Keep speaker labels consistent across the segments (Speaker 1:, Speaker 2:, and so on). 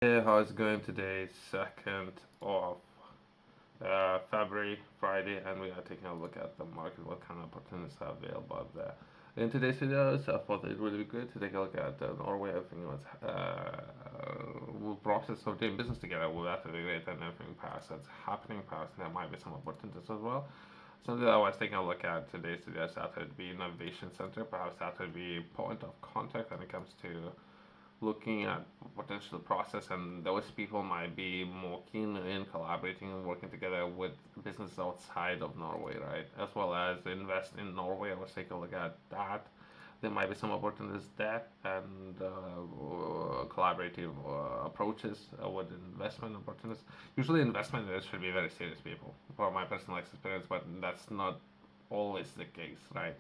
Speaker 1: Hey, how's it going today? 2nd of February, Friday, and we are taking a look at the market, what kind of opportunities are available out there. In today's video, so I thought it would be good to take a look at Norway. I think it was process of doing business together with that really great and everything past that's happening past. There might be some opportunities as well. Something that I was taking a look at today's video, that would be innovation center. Perhaps that would be point of contact when it comes to looking at potential process, and those people might be more keen in collaborating and working together with business outside of Norway, right? As well as invest in Norway. I was taking a look at that. There might be some opportunities there, and collaborative approaches with investment opportunities. Usually, investment should be very serious people, for my personal experience, but that's not always the case, right?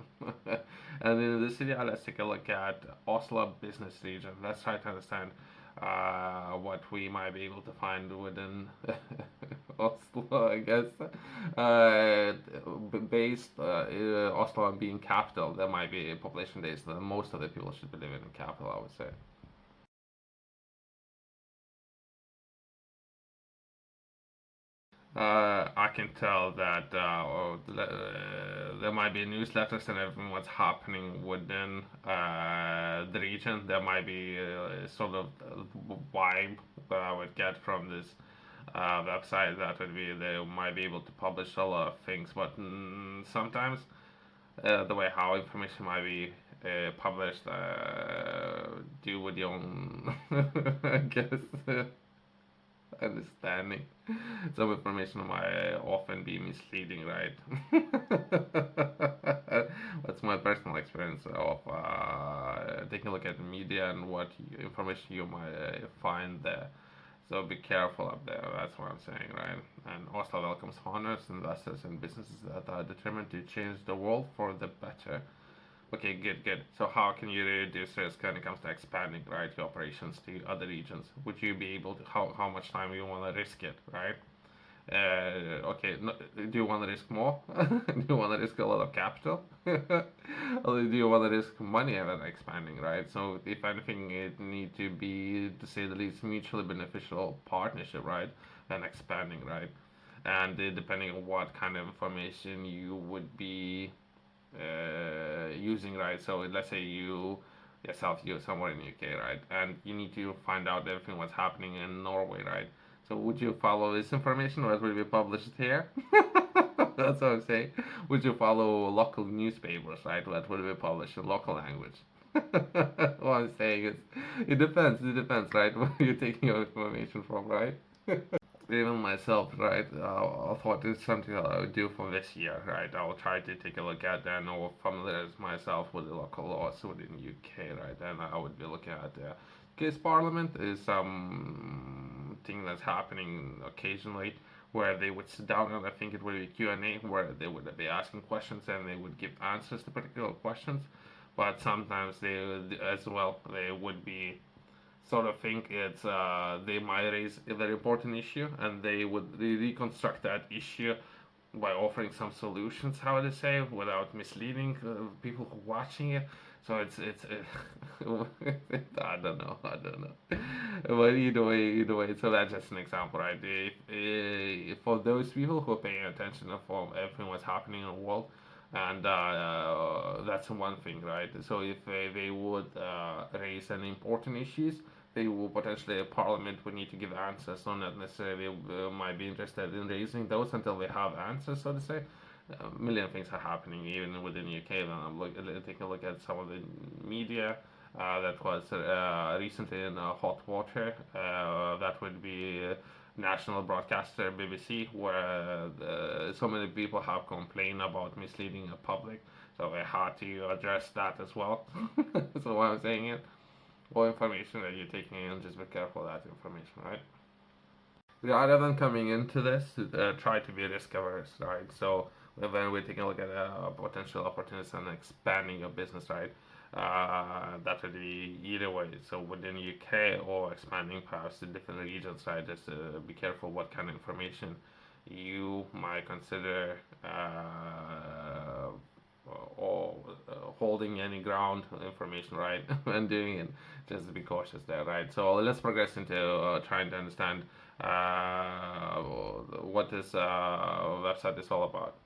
Speaker 1: And in the city, let's take a look at Oslo business region. Let's try to understand what we might be able to find within Oslo, I guess. Based Oslo being capital, there might be population days that most of the people should be living in capital, I would say. I can tell that there might be newsletters and everything what's happening within the region. There might be sort of vibe that I would get from this website. That would be they might be able to publish a lot of things, but sometimes the way how information might be published, do with your own, I guess, understanding. Some information might often be misleading, right? That's my personal experience of taking a look at the media and what information you might find there. So be careful up there. That's what I'm saying, right? And Oslo welcomes founders, investors, and businesses that are determined to change the world for the better. Okay, good, good. So how can you reduce risk when it comes to expanding, right, your operations to other regions? Would you be able to, how much time you want to risk it, right? Okay, no, do you want to risk more? Do you want to risk a lot of capital? Or do you want to risk money and then expanding, right? So if anything, it need to be, to say the least, mutually beneficial partnership, right? And expanding, right? And depending on what kind of information you would be using, right? So let's say you yourself, you're somewhere in the UK, right? And you need to find out everything what's happening in Norway, right? So would you follow this information or it will be published here? That's what I'm saying. Would you follow local newspapers, right? That will be published in local language. What I'm saying is, it depends. It depends, right? Where you're taking your information from, right? Even myself, right? I thought it's something that I would do for this year, right? I'll try to take a look at that and I'll familiarize myself with the local laws within UK, right? And I would be looking at the case parliament is thing that's happening occasionally where they would sit down and I think it would be Q&A where they would be asking questions and they would give answers to particular questions, but sometimes they would, as well they would be sort of think it's they might raise a very important issue and they would reconstruct that issue by offering some solutions, how to say, without misleading people who are watching it. So it's I don't know. But either way. So that's just an example, right? For those people who are paying attention to everything what's happening in the world, and that's one thing, right? So if they would raise any important issues, they will potentially Parliament would need to give answers, so not necessarily might be interested in raising those until they have answers, so to say. A million things are happening even within the UK. Then taking a look at some of the media that was recently in hot water. That would be national broadcaster BBC, where so many people have complained about misleading the public. So I had to address that as well. So what I'm saying is, all information that you're taking in, just be careful of that information, right? Rather than coming into this, try to be risk averse, right? So when we're taking a look at potential opportunities and expanding your business, right? That would be either way. So within UK or expanding perhaps to different regions, right? Just be careful what kind of information you might consider or holding any ground information, right? When doing it, just be cautious there, right? So let's progress into trying to understand what this website is all about.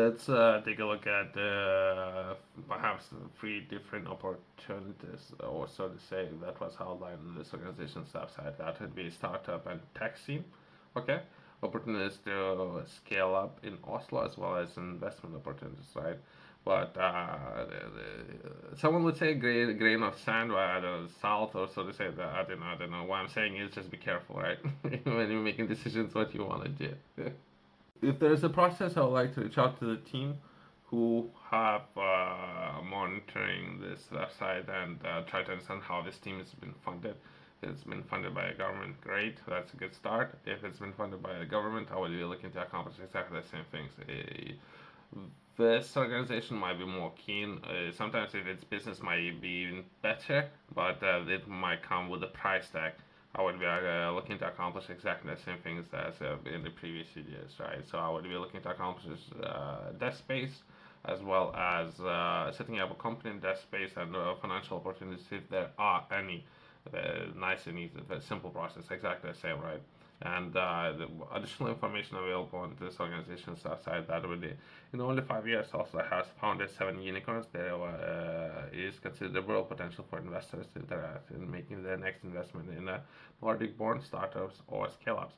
Speaker 1: Let's take a look at perhaps three different opportunities, or so to say, that was outlined in this organization's website. That would be startup and tech scene. Okay, opportunities to scale up in Oslo as well as investment opportunities, right? But someone would say grain of sand, or salt, or so to say. That I don't know. What I'm saying is just be careful, right? When you're making decisions, what you want to do. If there's a process, I would like to reach out to the team who have monitoring this website and try to understand how this team has been funded. If it's been funded by a government, great. That's a good start. If it's been funded by the government, I will be looking to accomplish exactly the same things. This organization might be more keen. Sometimes, if its business might be even better, but it might come with a price tag. I would be looking to accomplish exactly the same things as in the previous videos, right? So I would be looking to accomplish desk space as well as setting up a company in desk space and financial opportunities if there are any. Nice and easy, the simple process, exactly the same, right? And the additional information available on this organization's website that would be in only 5 years also has founded 7 unicorns. There is considerable potential for investors interested in making their next investment in Nordic-born startups or scale-ups.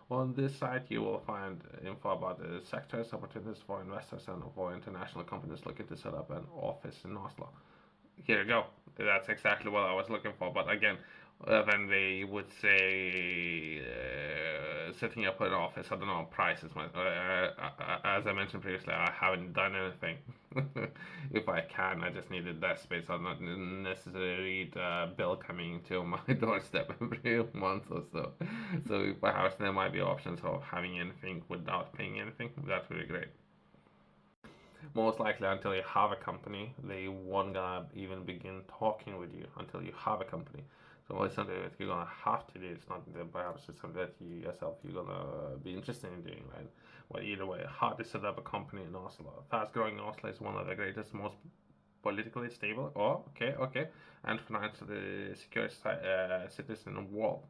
Speaker 1: On this site, you will find info about the sectors, opportunities for investors, and for international companies looking to set up an office in Oslo. Here you go. That's exactly what I was looking for. But again, when they would say setting up an office, I don't know, prices. As I mentioned previously, I haven't done anything. If I can, I just needed that space. I'm not necessarily need a bill coming to my doorstep every month or so. So perhaps there might be options of having anything without paying anything. That would be great. Most likely, until you have a company, they won't gonna even begin talking with you until you have a company. So it's something that you're gonna have to do. It's not that perhaps it's something that you yourself you're gonna be interested in doing, right? Well, either way, how to set up a company in Oslo. Fast growing Oslo is one of the greatest, most politically stable, and financially secure cities in the world.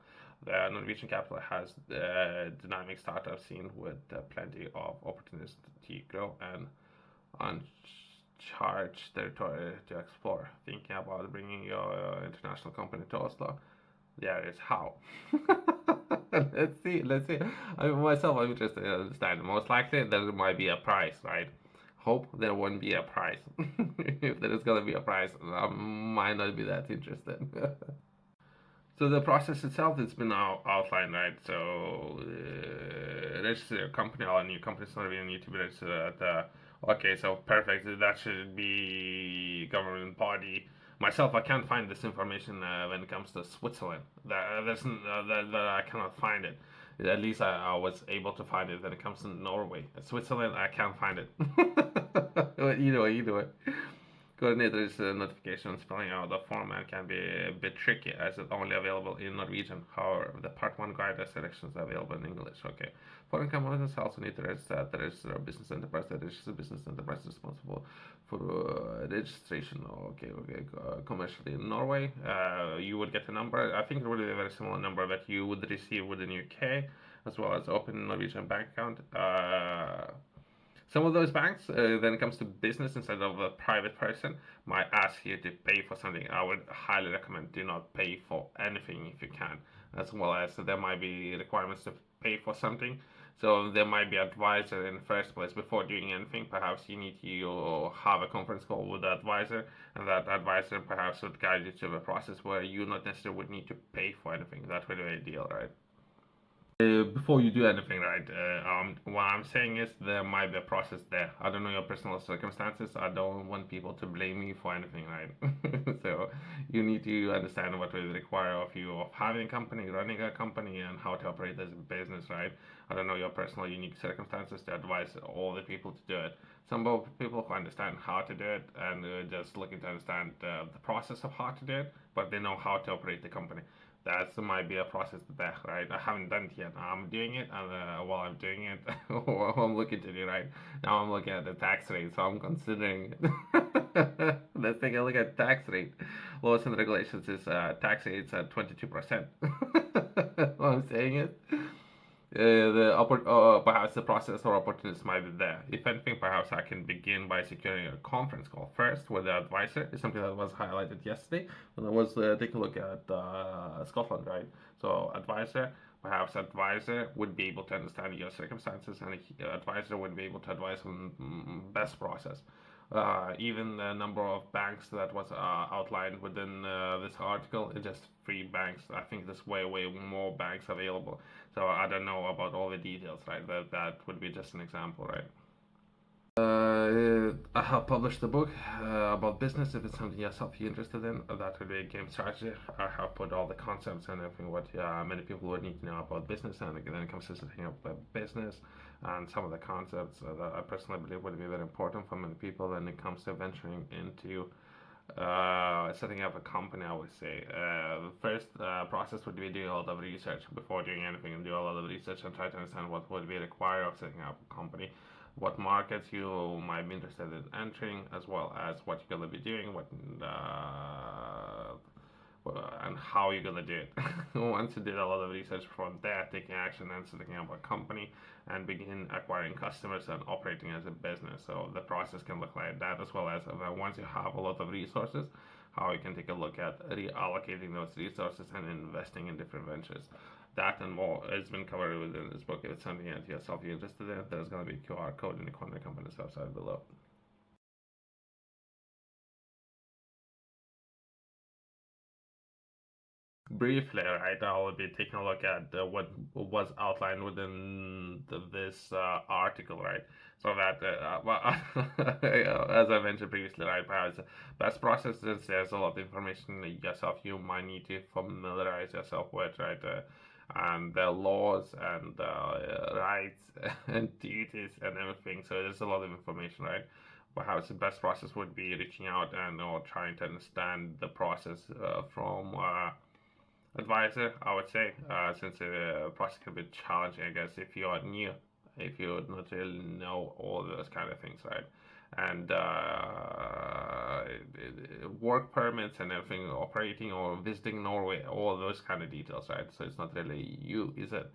Speaker 1: The Norwegian capital has the dynamic startup scene with plenty of opportunities to grow and uncharged territory to explore. Thinking about bringing your international company to Oslo, there is how. Let's see. I'm interested in understanding. Most likely, there might be a price, right? Hope there won't be a price. If there is gonna be a price, I might not be that interested. So the process itself has been outlined, right? So register a company, all new companies not even need to be registered at the. Okay, so perfect. That should be government body. Myself, I can't find this information when it comes to Switzerland. That I cannot find it. At least I was able to find it when it comes to Norway. Switzerland, I can't find it. Either way. Coordinator's notification spelling out the format can be a bit tricky as it's only available in Norwegian. However, the Part 1 guide selections are available in English. Okay. Foreign companies also need to register that there is a business enterprise that is a business enterprise responsible for registration. Okay. Commercially in Norway, you would get a number. I think it would be a very similar number that you would receive within UK, as well as open Norwegian bank account. Some of those banks, when it comes to business instead of a private person, might ask you to pay for something. I would highly recommend do not pay for anything if you can, as well as there might be requirements to pay for something. So there might be advisor in the first place before doing anything. Perhaps you need to have a conference call with the advisor, and that advisor perhaps would guide you to the process where you not necessarily would need to pay for anything. That would be ideal, right? Before you do anything, right? What I'm saying is there might be a process there. I don't know your personal circumstances. I don't want people to blame you for anything, right? So you need to understand what will require of you of having a company, running a company, and how to operate as a business, right? I don't know your personal unique circumstances to advise all the people to do it. Some people who understand how to do it and just looking to understand the process of how to do it, but they know how to operate the company. That might be a process there, right? I haven't done it yet. I'm doing it, and while I'm doing it, while I'm looking to do right now, I'm looking at the tax rate, so I'm considering it. Let's take a look at tax rate. Laws and regulations is tax rates at 22%. What I'm saying is, perhaps the process or opportunities might be there. If anything, perhaps I can begin by securing a conference call first with the advisor. It's something that was highlighted yesterday when I was taking a look at Scotland, right? So perhaps advisor would be able to understand your circumstances, and advisor would be able to advise on best process. Even the number of banks that was outlined within this article is just three banks. I think there's way more banks available. So I don't know about all the details, right? That would be just an example, right? I have published a book about business. If it's something yourself you're interested in, that would be a game strategy. I have put all the concepts and everything what many people would need to know about business, and then it comes to setting up a business and some of the concepts that I personally believe would be very important for many people when it comes to venturing into setting up a company. I would say the first process would be doing a lot of research before doing anything, and do a lot of research and try to understand what would be required of setting up a company, what markets you might be interested in entering, as well as what you're gonna be doing, what and how you're gonna do it. Once you did a lot of research from there, taking action and setting up a company and begin acquiring customers and operating as a business. So the process can look like that, as well as once you have a lot of resources, how you can take a look at reallocating those resources and investing in different ventures. That and more has been covered within this book. If it's something that yourself you're interested in, there's going to be a QR code in the corner company's website below. Briefly, right, I'll be taking a look at what was outlined within this article, right? So that, as I mentioned previously, right, perhaps best processes, there's a lot of information that yourself you might need to familiarize yourself with, right? And the laws and rights and duties and everything. So there's a lot of information, right? Perhaps the best process would be reaching out and or trying to understand the process from advisor, I would say, since the process can be challenging, I guess, if you are new, if you not really know all those kind of things, right? And work permits and everything, operating or visiting Norway, all those kind of details, right? So it's not really you, is it?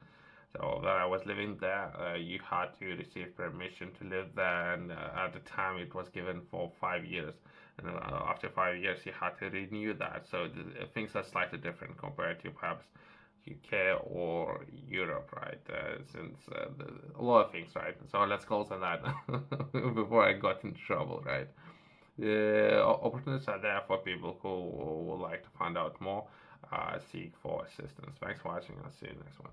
Speaker 1: So that I was living there, you had to receive permission to live there, and at the time it was given for 5 years. And after 5 years, you had to renew that. So things are slightly different compared to perhaps UK or Europe, right? Since a lot of things, right? So let's close on that before I got in trouble, right? Opportunities are there for people who would like to find out more, seek for assistance. Thanks for watching. I'll see you next one.